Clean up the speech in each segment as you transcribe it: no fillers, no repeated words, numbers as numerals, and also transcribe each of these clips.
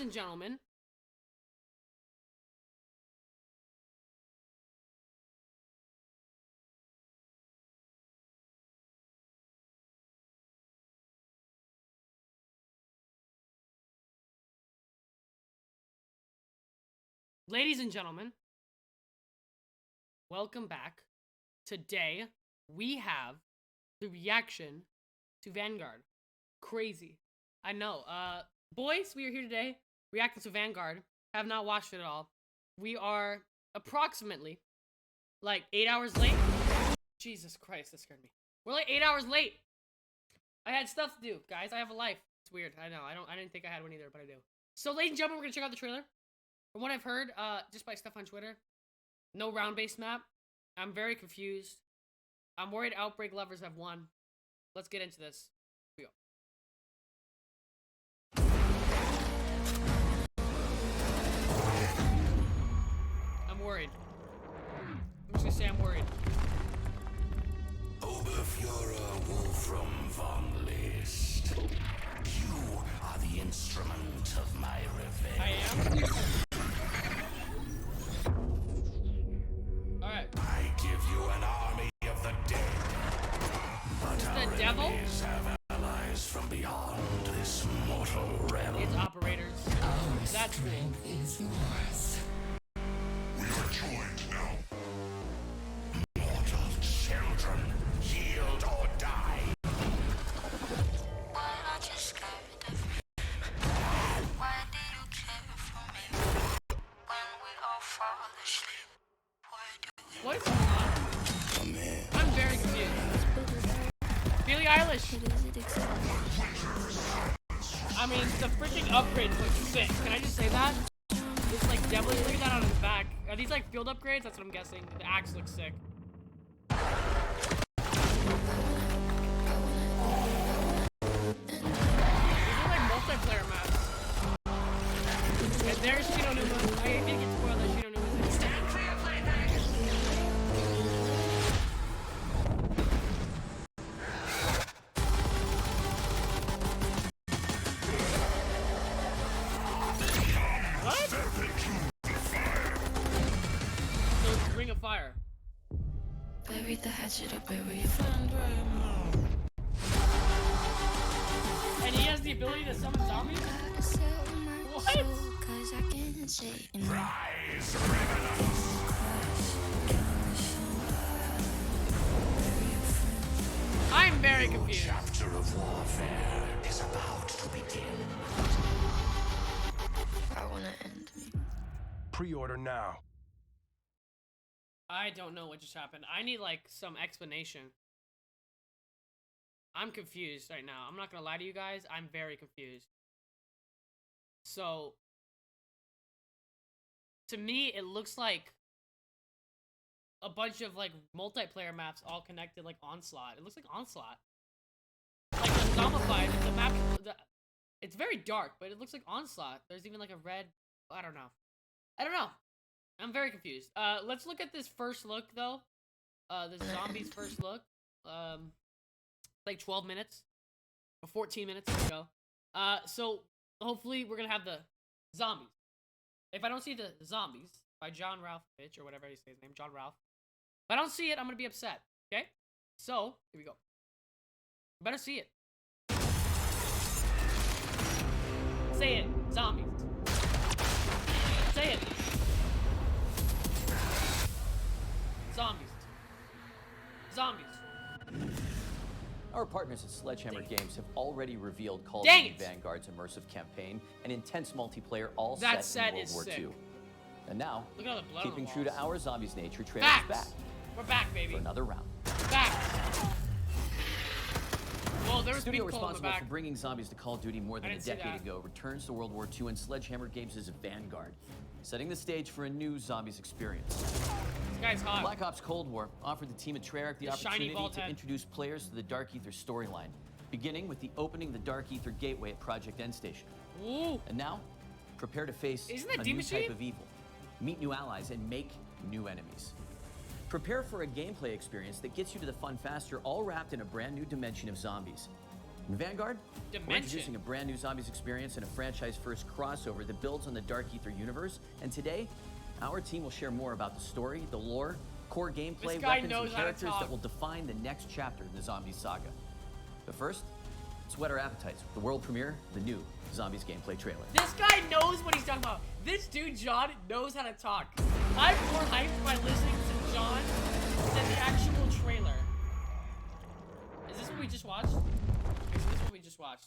and gentlemen, welcome back. Today, we have the reaction to Vanguard. Crazy. I know. Boys, we are here today reacting to Vanguard. Have not watched it at all. We are approximately, like, 8 hours late. Jesus Christ, that scared me. We're like 8 hours late. I had stuff to do, guys. I have a life. It's weird. I know. I didn't think I had one either, but I do. So, ladies and gentlemen, we're gonna check out the trailer. From what I've heard, just by stuff on Twitter, no round-based map. I'm very confused. I'm worried Outbreak lovers have won. Let's get into this. Here we go. I'm worried. I'm just gonna say I'm worried. Oberfuhrer Wolfram von List. You are the instrument of my revenge. I am? Alright. I give you an army of the dead. But our enemies have allies from beyond this mortal realm. It's operators. That's strength is yours. We are joined now. Mortal children, yield or die. Why aren't you scared of me? Why do you care for me? When we all fall asleep, why do we? What is going on? Come in. I'm very confused. Billie Eilish. I mean, the freaking upgrades look sick. Can I just say that? It's like definitely look at that on his back. Are these like field upgrades? That's what I'm guessing. The axe looks sick. These are like multiplayer maps. And there's Shino Numa. I did get spoiled that Shino Numa's in. Stand for your plaything. What? So it's Ring of Fire. Bury the hatchet or bury your friend right now. And he has the ability to summon zombies? Gotta sell my What? soul, 'cause I can't say no. Rise, revenants. I'm very New confused. chapter of warfare is about to begin. I wanna end me. Pre-order now. I don't know what just happened. I need like some explanation. I'm confused right now. I'm not gonna lie to you guys. I'm very confused. So, to me, it looks like a bunch of like multiplayer maps all connected like Onslaught. It looks like Onslaught. Like the zombified, the map, it's very dark, but it looks like Onslaught. There's even like a red, I don't know. I'm very confused. Let's look at this first look though. The zombies first look. Like 12 minutes or 14 minutes ago. So hopefully we're gonna have the zombies. If I don't see the zombies by John Ralph Fitch or whatever he says his name, John Ralph. If I don't see it, I'm gonna be upset. Okay? So here we go. I better see it. Say it, zombies. Say it. Zombies. Zombies. Our partners at Sledgehammer Games have already revealed Call of Dang Duty it! Vanguard's immersive campaign, an intense multiplayer all That set set in World is War sick. II. And now, Look at all the blood on keeping the true to walls. our zombies nature, Travis is back Facts! We're back, baby. for another round. Back! Well, there The was studio people in the responsible back. for bringing zombies to Call of Duty more I than a didn't see decade that. ago returns to World War II and Sledgehammer Games' Vanguard, setting the stage for a new zombies experience. This guy's hot. Black Ops Cold War offered the team at Treyarch the The shiny opportunity vault to head. introduce players to the Dark Ether storyline, beginning with the opening the Dark Ether gateway at Project End Station. Ooh. And now, prepare to face Isn't that a Demon new type Machine? of evil, meet new allies, and make new enemies. Prepare for a gameplay experience that gets you to the fun faster, all wrapped in a brand new dimension of zombies. In Vanguard, we're Dimension. introducing a brand new zombies experience and a franchise-first crossover that builds on the Dark Ether universe. And today, our team will share more about the story, the lore, core gameplay, This guy weapons, knows and how to characters talk. that will define the next chapter in the Zombies saga. But first, let's whet our appetites with the world premiere of the new Zombies gameplay trailer. This guy knows what he's talking about. This dude, John, knows how to talk. I'm more hyped by listening to John than the actual trailer. Is this what we just watched? Is this what we just watched?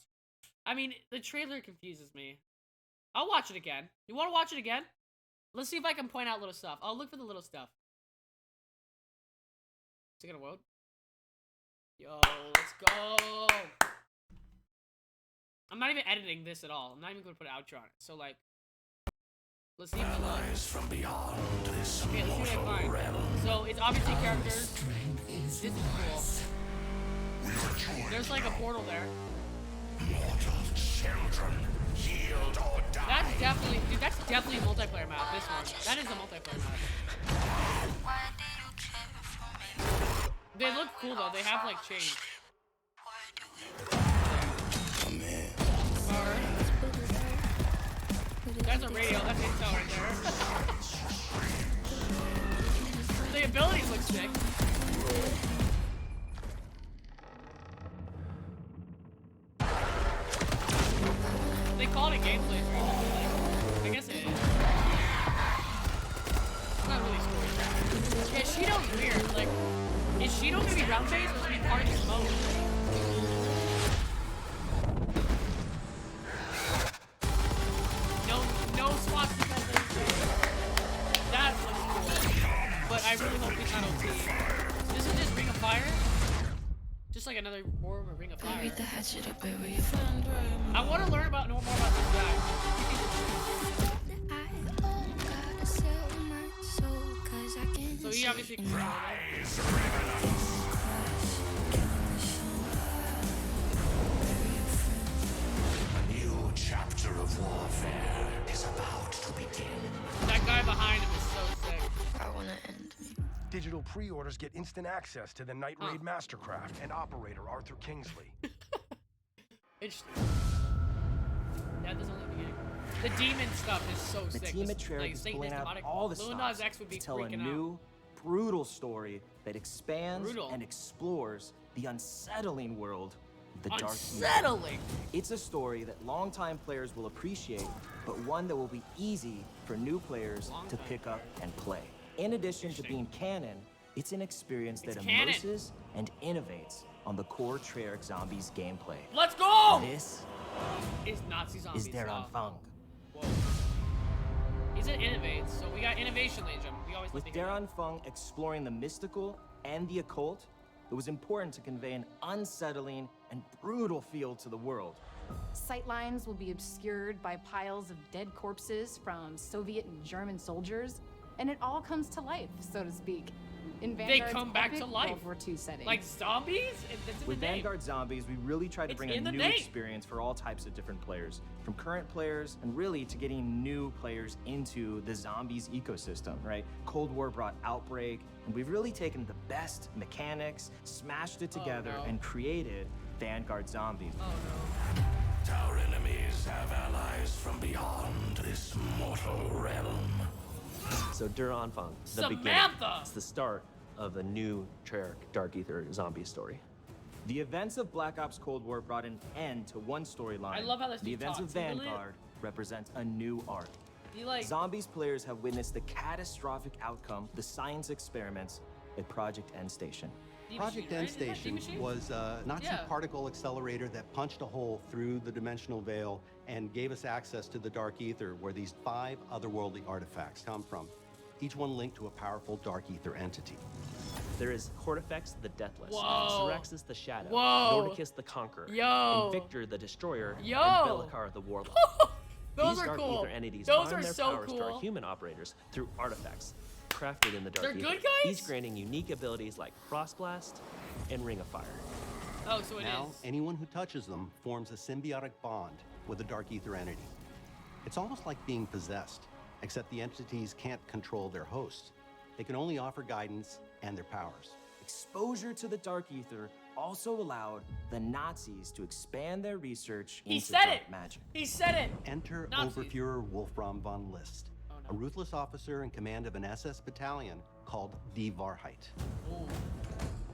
I mean, the trailer confuses me. I'll watch it again. You want to watch it again? Let's see if I can point out little stuff. I'll look for the little stuff. Is it gonna load? Yo, let's go. I'm not even editing this at all. I'm not even gonna put an outro on it. So like, let's see if it loads. Allies from beyond this Okay, let's see what I mortal find. realm. So it's obviously characters. This is cool. There's like a portal there. Mortal children, yield or die. That's definitely, dude. That's definitely a multiplayer map. This one. That is a multiplayer map. Why do you care for me? They look cool though. They have like chains. Why do we? Bar. That's a radio. That's intel right there. The abilities look sick. They call it gameplay. I guess it is. It's not really story. Yeah, Shido's weird. Like, is Shido gonna be round based or is he part of this mode? No swastika. That looks cool. But I really hope it's not OT. This is just Ring of Fire. Just like another more of a Ring of Fire. Bury the hatchet or bury your friend. I want to learn about more about this guy. So he obviously controlled it. A new chapter of warfare is about to begin. That guy behind him is so sick. I wanna end me. Digital pre-orders get instant access to the Night Raid Mastercraft and operator Arthur Kingsley. Interesting. That is only the beginning. The demon stuff is so The sick. team This- at Treyarch like, is Satan pulling is out demonic. all the Lil stops Nas X would be to tell a freaking new, brutal story that expands Brutal. and explores the unsettling world of the out. Dark Ether. Unsettling. It's a story that longtime players will appreciate, but one that will be easy for new players to Longtime pick up and play. In addition to being canon, it's an experience that It's canon. immerses and innovates on the core Treyarch Zombies gameplay. Let's go! This Is Nazi zombies. is their wow. Afang. Whoa. He said innovate, so we got innovation, ladies and gentlemen. We always With like to hear that. Darren Fung exploring the mystical and the occult, it was important to convey an unsettling and brutal feel to the world. Sightlines will be obscured by piles of dead corpses from Soviet and German soldiers, and it all comes to life, so to speak, in Vanguard's come back to epic life. World War II setting. Like zombies? It's in With the name. Vanguard Zombies, we really tried to It's bring in a the new name. experience for all types of different players, from current players and really to getting new players into the Zombies ecosystem, right? Cold War brought Outbreak, and we've really taken the best mechanics, smashed it together, no. and created Vanguard Zombies. Oh no. Our enemies have allies from beyond this mortal realm. So Duran Fang, the beginning. Samantha! It's the start of a new Treyarch Dark Ether zombie story. The events of Black Ops Cold War brought an end to one storyline. I love how this The dude events talks. of He really- Vanguard represent a new arc. He like Zombies players have witnessed the catastrophic outcome, the science experiments at Project End Station. D Project Machine, End right? Isn't that D Station Machine? was a Nazi Yeah. particle accelerator that punched a hole through the dimensional veil and gave us access to the Dark Ether, where these 5 otherworldly artifacts come from, each one linked to a powerful Dark Ether entity. There is Cortifex the Deathless, Whoa. Syrexis the Shadow, Whoa. Nordicus the Conqueror, Yo. and Victor the Destroyer, Yo. and Bellicar the Warlock. Those These are Dark cool. Ether entities Those bind are their so powers to our cool. human operators through artifacts crafted in the Dark They're Ether. good guys? Each granting unique abilities like Frostblast and Ring of Fire. Oh, so it is. Now, anyone who touches them forms a symbiotic bond with a Dark Ether entity. It's almost like being possessed, except the entities can't control their host. They can only offer guidance and their powers. Exposure to the Dark Ether also allowed the Nazis to expand their research He into said dark it! magic. He said it! Enter Nazis. Oberfuhrer Wolfram von List, a ruthless officer in command of an SS battalion called Die Wahrheit.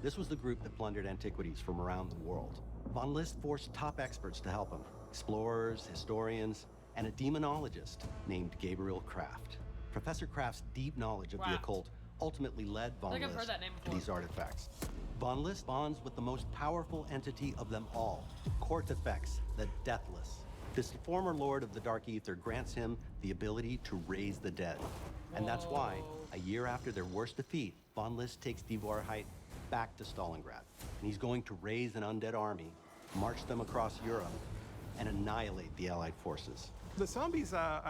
This was the group that plundered antiquities from around the world. Von List forced top experts to help him, explorers, historians, and a demonologist named Gabriel Kraft. Professor Kraft's deep knowledge of the Kraft. occult ultimately led Von think I've heard List that name to before. these artifacts. Von List bonds with the most powerful entity of them all, Cortifex, the Deathless. This former lord of the Dark Ether grants him the ability to raise the dead. And that's why, a year after their worst defeat, Von List takes Die Wahrheit back to Stalingrad. And he's going to raise an undead army, march them across Europe, and annihilate the Allied forces. The zombies are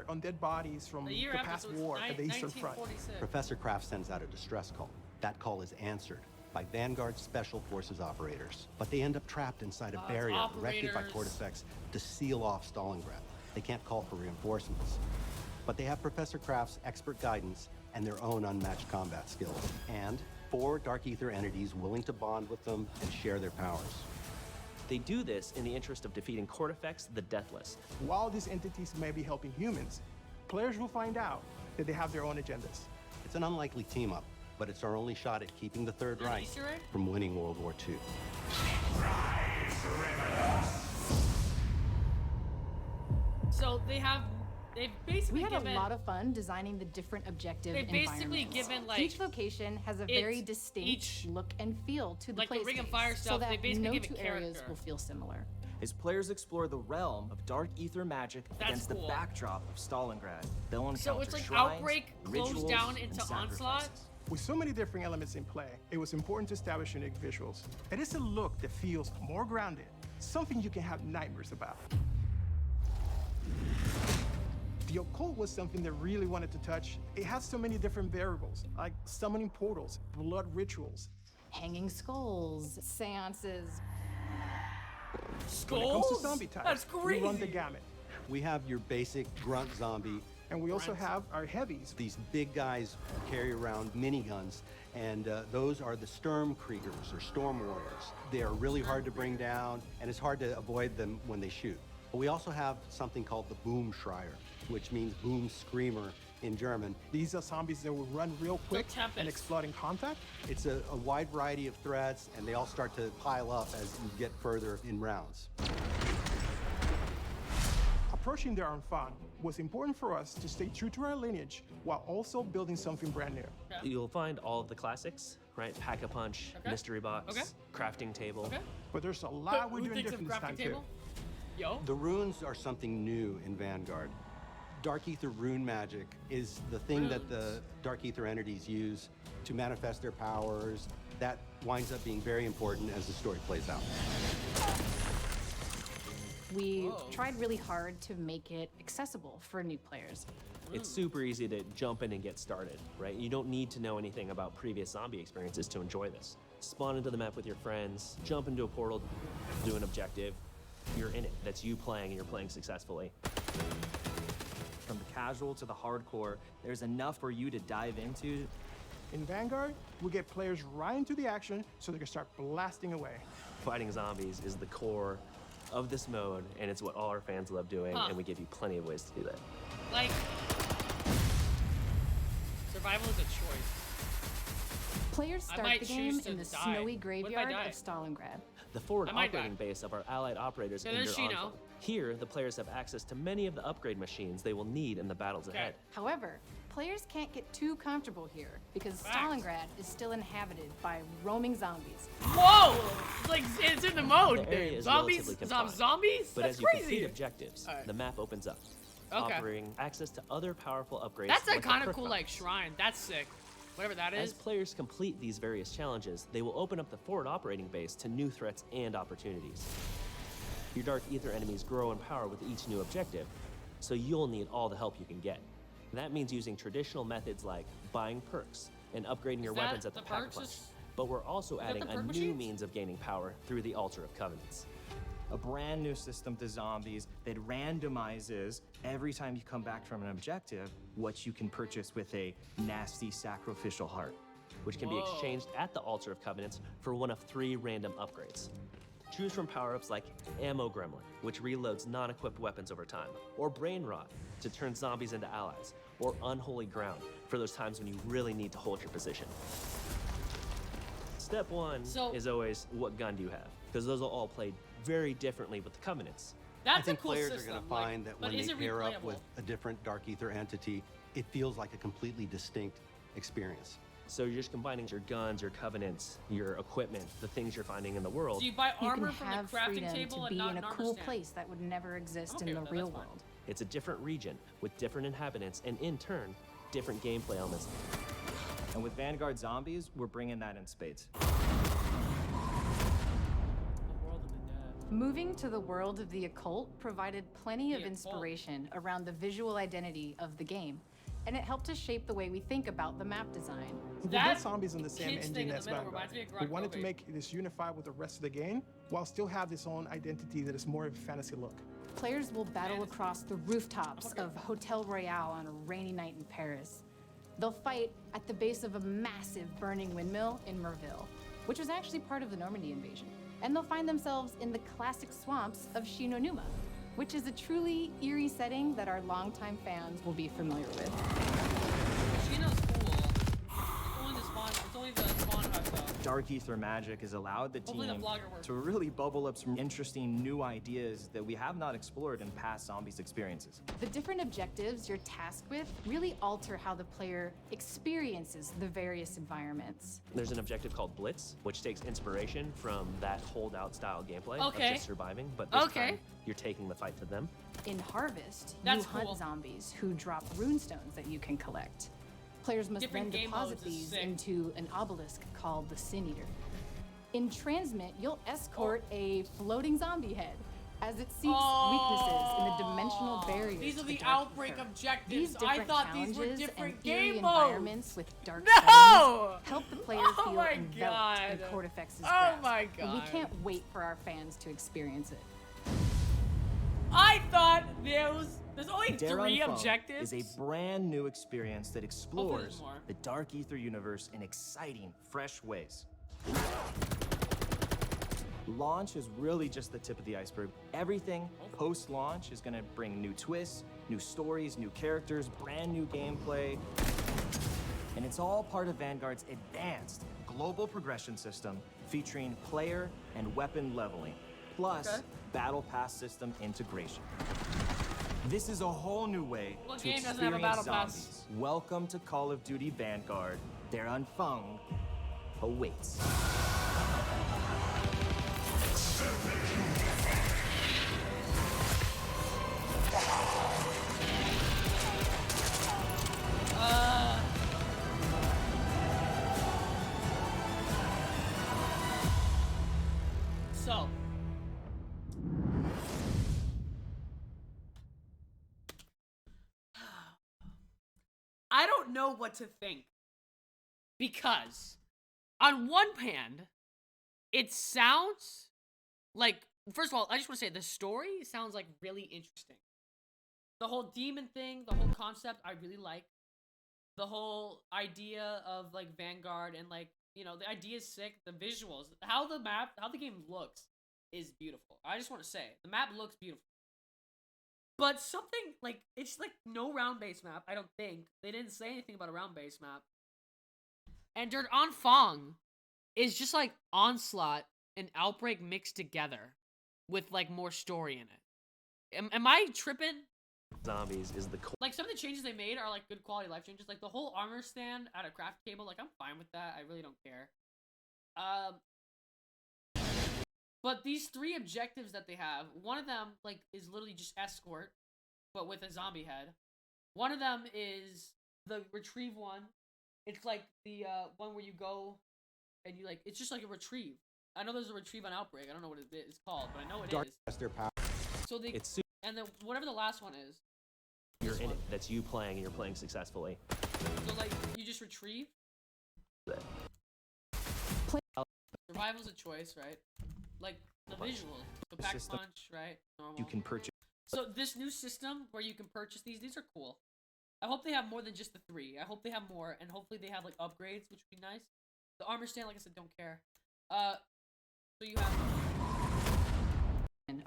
undead bodies from A the year after, past so it's war at the Eastern Front. 1946. Professor Kraft sends out a distress call. That call is answered by Vanguard Special Forces operators. But they end up trapped inside a barrier erected by operators. Cortifex to seal off Stalingrad. They can't call for reinforcements. But they have Professor Kraft's expert guidance and their own unmatched combat skills. And 4 Dark Ether entities willing to bond with them and share their powers. They do this in the interest of defeating Cortifex, the Deathless. While these entities may be helping humans, players will find out that they have their own agendas. It's an unlikely team-up, but it's our only shot at keeping the Third An Reich Easter egg? from winning World War II. So they've basically We had given a lot of fun designing the different objective They've basically environments. given, like, each location has a very it's distinct each- look and feel to the like the play Ring of space, Fire so stuff, that they basically no give it two areas character. will feel similar. As players explore the realm of Dark Ether magic That's against cool. the backdrop of Stalingrad, they'll encounter So it's like shrines, Outbreak closed rituals, down and into sacrifices. Onslaught? With so many different elements in play, it was important to establish unique visuals. It is a look that feels more grounded, something you can have nightmares about. The occult was something that really wanted to touch. It has so many different variables, like summoning portals, blood rituals. Hanging skulls, seances. When it comes to Skulls? zombie types, That's we run the crazy. gamut. We have your basic grunt zombie. And we also Right. have our heavies. These big guys carry around miniguns, and those are the Sturmkriegers, or Storm Warriors. They are really hard to bring down, and it's hard to avoid them when they shoot. But we also have something called the Boomschreier, which means boom screamer in German. These are zombies that will run real quick Tempest. and explode in contact. It's a wide variety of threats, and they all start to pile up as you get further in rounds. Approaching the Afang was important for us to stay true to our lineage while also building something brand new. You'll find all of the classics, right? Pack-a-punch, Okay. mystery box, Okay. crafting table. Okay. But there's a lot we're Who doing thinks of different this crafting time table? too. Yo. The runes are something new in Vanguard. Dark Ether rune magic is the thing that the Dark Ether entities use to manifest their powers. That winds up being very important as the story plays out. We tried really hard to make it accessible for new players. It's super easy to jump in and get started, right? You don't need to know anything about previous zombie experiences to enjoy this. Spawn into the map with your friends, jump into a portal, do an objective. You're in it. That's you playing, and you're playing successfully. From the casual to the hardcore, there's enough for you to dive into. In Vanguard, we get players right into the action so they can start blasting away. Fighting zombies is the core of this mode, and it's what all our fans love doing, Huh. and we give you plenty of ways to do that. Like, survival is a choice. Players I start might the game choose to in the die. snowy What if I graveyard die? of Stalingrad. The forward I might operating die. base of our allied operators Yeah, in there's your Shino. Afang. Here, the players have access to many of the upgrade machines they will need in the battles Okay. ahead. However, players can't get too comfortable here because Facts. Stalingrad is still inhabited by roaming zombies. Whoa! Like, it's in the mode. The area dude. is Zombies? relatively confined. Zombies? But That's as you crazy. complete objectives, Alright. the map opens up, Okay. offering access to other powerful upgrades. That's a like the kind of perk cool, box. like, shrine. That's sick. Whatever that As is. players complete these various challenges, they will open up the forward operating base to new threats and opportunities. Your Dark Ether enemies grow in power with each new objective, so you'll need all the help you can get. That means using traditional methods like buying perks and upgrading your that weapons at the the perks? Pack-a-Punch. But we're also that adding the a perk new machines? means of gaining power through the Altar of Covenants. A brand new system to zombies that randomizes every time you come back from an objective what you can purchase with a nasty sacrificial heart. which can be Whoa. exchanged at the Altar of Covenants for one of 3 random upgrades. Choose from power-ups like Ammo Gremlin, which reloads non-equipped weapons over time, or Brain Rot to turn zombies into allies, or Unholy Ground for those times when you really need to hold your position. Step 1 is always, what gun do you have? Because those will all play very differently with the Covenants. I That's think a cool players system. are going to find that but when is they it pair up replayable? with a different Dark Ether entity, it feels like a completely distinct experience. So you're just combining your guns, your Covenants, your equipment, the things you're finding in the world. So you buy You armor can from have the crafting freedom table to and be not in a an armor cool stand. place that would never exist Okay in the with that, real that's fine. world. It's a different region with different inhabitants and, in turn, different gameplay elements. And with Vanguard Zombies, we're bringing that in spades. The world of the dead. Moving to the world of the occult provided plenty of The occult. inspiration around the visual identity of the game, and it helped us shape the way we think about the map design. We That built zombies in the same kids engine thing in the as middle Vanguard. reminds me of We Grok wanted to Kobe. make this unified with the rest of the game, while still have its own identity that is more of a fantasy look. Players will battle across the rooftops of Hotel Royale on a rainy night in Paris. They'll fight at the base of a massive burning windmill in Merville, which was actually part of the Normandy invasion. And they'll find themselves in the classic swamps of Shinonuma, which is a truly eerie setting that our longtime fans will be familiar with. Shino's cool. It's only the spawn hut though. Dark Ether Magic has allowed the Hopefully the team vlogger works. to really bubble up some interesting new ideas that we have not explored in past Zombies experiences. The different objectives you're tasked with really alter how the player experiences the various environments. There's an objective called Blitz, which takes inspiration from that holdout style gameplay Okay. of just surviving, but this Okay. time you're taking the fight to them. In Harvest, That's you hunt cool. zombies who drop runestones that you can collect. Players must Different then game deposit modes is these sick. into an obelisk called the Sin Eater. In Transmit, you'll escort a floating zombie head as it seeks weaknesses in the dimensional barriers. These are to the Dark outbreak Ether. objectives. These I different thought these were challenges different and eerie game modes. environments with dark No! settings help the player Oh feel my enveloped in God. Cortifex's Oh grasp. my And we God. can't wait for our fans to experience it. I thought there's only Dare 3 Unfung objectives. is a brand new experience that explores more. the Dark Ether universe in exciting, fresh ways. Launch is really just the tip of the iceberg. Everything post-launch is going to bring new twists, new stories, new characters, brand new gameplay. And it's all part of Vanguard's advanced global progression system featuring player and weapon leveling, plus Battle Pass system integration. This is a whole new way What to game doesn't have a experience Battle Pass? zombies. Welcome to Call of Duty Vanguard. Their Unfung awaits. So, I don't know what to think because, on one hand, it sounds like, first of all, I just want to say the story sounds like really interesting. The whole demon thing, the whole concept, I really like. The whole idea of like Vanguard and like, you know, the idea is sick. The visuals, how the game looks is beautiful. I just want to say, the map looks beautiful. But something like, it's like no round base map, I don't think. They didn't say anything about a round base map. And Dirt Afang is just like Onslaught and Outbreak mixed together with like more story in it. Am I tripping? Zombies is the core. Like some of the changes they made are like good quality life changes. Like the whole armor stand at a craft table, like I'm fine with that. I really don't care. But these 3 objectives that they have, one of them like is literally just escort, but with a zombie head. One of them is the retrieve one. It's like the one where you go and you like, it's just like a retrieve. I know there's a retrieve on Outbreak. I don't know what it's called, but I know it Dark is. has their power. So they It's super. and then whatever the last one is. You're this in one. it. That's you playing, and you're playing successfully. So like you just retrieve. Survival's a choice, right? Like the visuals, the pack system. punch, right? Normal. You can purchase. So this new system where you can purchase these are cool. I hope they have more than just the 3. I hope they have more, and hopefully they have like upgrades, which would be nice. The armor stand, like I said, don't care. So you have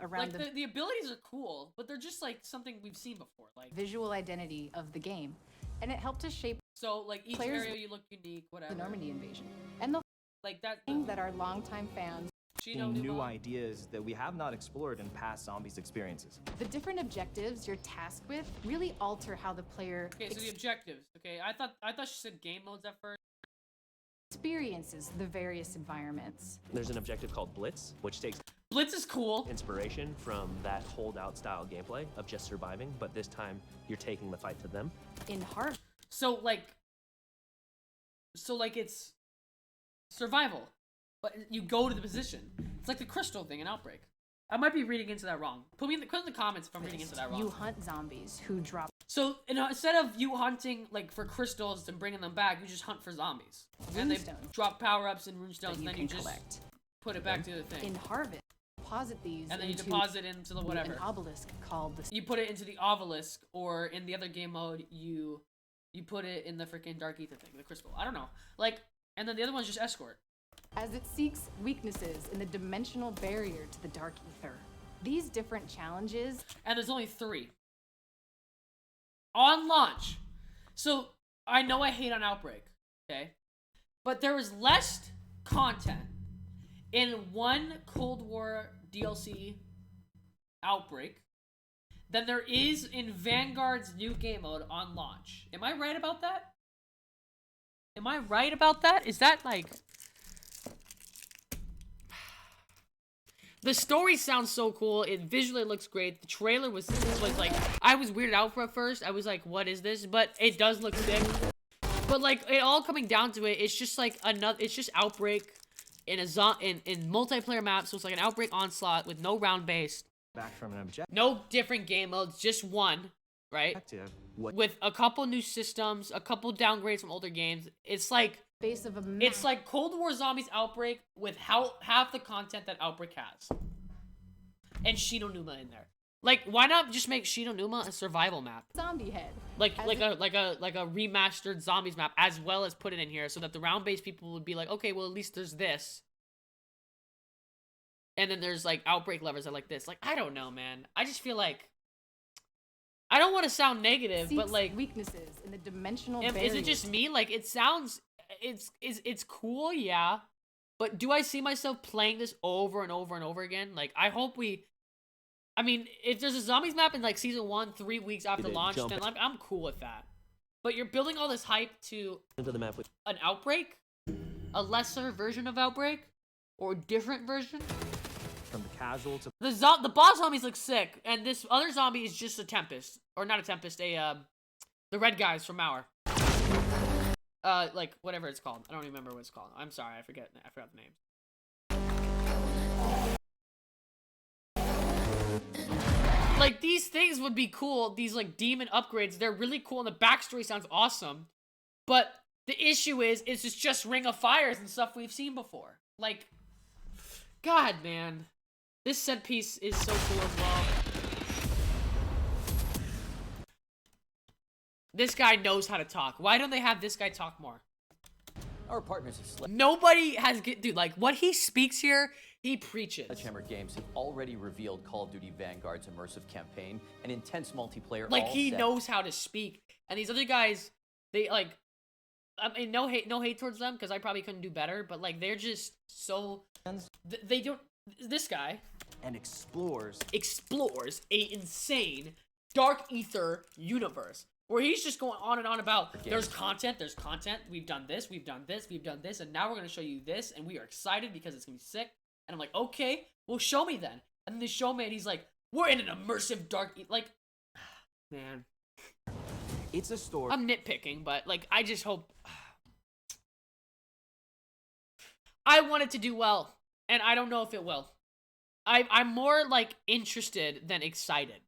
around like the abilities are cool, but they're just like something we've seen before, like visual identity of the game, and it helped to shape so like each players area you look unique, whatever. the Normandy invasion. And the Like that thing that our longtime fans, New ideas that we have not explored in past Zombies experiences. the different objectives you're tasked with really alter how the player Okay, so the objectives. Okay, I thought she said game modes at first. experiences the various environments. There's an objective called Blitz, which takes Blitz is cool. inspiration from that holdout style gameplay of just surviving, but this time you're taking the fight to them. In Harvard, So like it's survival, but you go to the position. It's like the crystal thing in Outbreak. I might be reading into that wrong. Put in the comments if I'm reading into that wrong. you hunt zombies who drop So instead of you hunting like for crystals and bringing them back, you just hunt for zombies. And they Runestones drop power-ups and runestones, and you then can you just collect. put it back to the thing. In Harvard, deposit these And then you into deposit into the whatever. an obelisk called the You put it into the obelisk, or in the other game mode, you put it in the freaking dark ether thing, the crystal. I don't know. Like, and then the other one's just escort. as it seeks weaknesses in the dimensional barrier to the dark ether. These different challenges And there's only 3 on launch. So I know I hate on Outbreak, okay, but there was less content in one Cold War DLC Outbreak than there is in Vanguard's new game mode on launch. Am I right about that? Am I right about that? Is that like... The story sounds so cool. It visually looks great. The trailer was like, I was weirded out for at first. I was like, what is this? But it does look sick. But like, it all coming down to it, it's just like another, it's just Outbreak in a in multiplayer maps. So it's like an Outbreak Onslaught with no round based. Back from an objective. No different game modes, just one, right? With a couple new systems, a couple downgrades from older games. It's like base of a map. it's like Cold War Zombies Outbreak with half the content that Outbreak has. And Shido Numa in there. Like, why not just make Shido Numa a survival map? zombie head. Like a remastered zombies map, as well as put it in here so that the round-based people would be like, okay, well at least there's this. And then there's like Outbreak lovers that like this. Like, I don't know, man. I just feel like I don't want to sound negative, but like weaknesses in the dimensional is barrier. it just me? Like, it sounds it's cool, yeah. But do I see myself playing this over and over and over again? Like, I hope I mean, if there's a zombies map in like season 1, 3 weeks after launch, then like, I'm cool with that. But you're building all this hype to Into the map with an Outbreak, a lesser version of Outbreak, or a different version. From the casual to The boss zombies look sick, and this other zombie is just a Tempest, or not a Tempest, the red guys from Mauer. Like whatever it's called. I don't remember what it's called. I'm sorry, I forgot the name. Like, these things would be cool. These like demon upgrades, they're really cool, and the backstory sounds awesome. But the issue is, it's just Ring of Fires and stuff we've seen before. Like, God, man. This set piece is so cool as well. This guy knows how to talk. Why don't they have this guy talk more? Our partners at Nobody has... Dude, like, what he speaks here, he preaches. Sledgehammer Games have already revealed Call of Duty Vanguard's immersive campaign and intense multiplayer. Like, all he set- knows how to speak. And these other guys, they, like... I mean, no hate towards them, because I probably couldn't do better, but, like, they're just so... They don't... This guy... and explores a insane dark ether universe where he's just going on and on about there's content, we've done this, and now we're going to show you this, and we are excited because it's going to be sick. And I'm like, okay, well, show me then. And then they show me, and he's like, we're in an immersive dark like, man, it's a story. I'm nitpicking, but like, I just hope I want it to do well, and I don't know if it will. I'm more, like, interested than excited.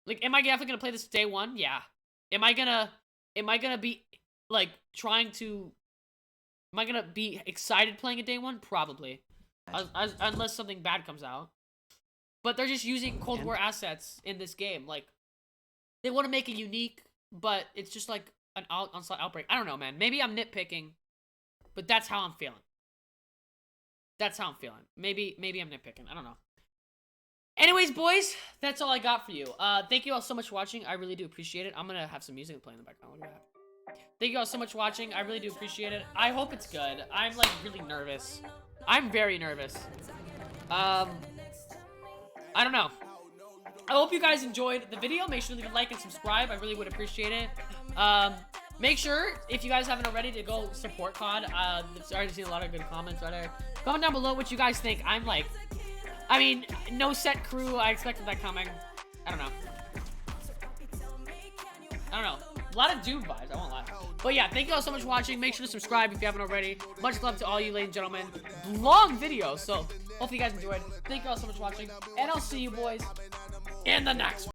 Like, am I definitely gonna play this day one? Yeah. Am I gonna be, like, am I gonna be excited playing it day one? Probably. Unless something bad comes out. But they're just using Cold War assets in this game. Like, they want to make it unique, but it's just like an onslaught outbreak. I don't know, man. Maybe I'm nitpicking, but that's how I'm feeling. That's how I'm feeling. Maybe I'm nitpicking. I don't know. Anyways, boys, that's all I got for you. Thank you all so much for watching. I really do appreciate it. I'm gonna have some music playing in the background. Look at that. Thank you all so much for watching. I really do appreciate it. I hope it's good. I'm like really nervous. I'm very nervous. I don't know. I hope you guys enjoyed the video. Make sure to leave a like and subscribe. I really would appreciate it. Make sure, if you guys haven't already, to go support COD. I've already seen a lot of good comments right there. Comment down below what you guys think. I'm like, I mean, no set crew. I expected that coming. I don't know. A lot of Doom vibes. I won't lie. But yeah, thank you all so much for watching. Make sure to subscribe if you haven't already. Much love to all you, ladies and gentlemen. Long video, so hopefully you guys enjoyed. Thank you all so much for watching, and I'll see you boys in the next one.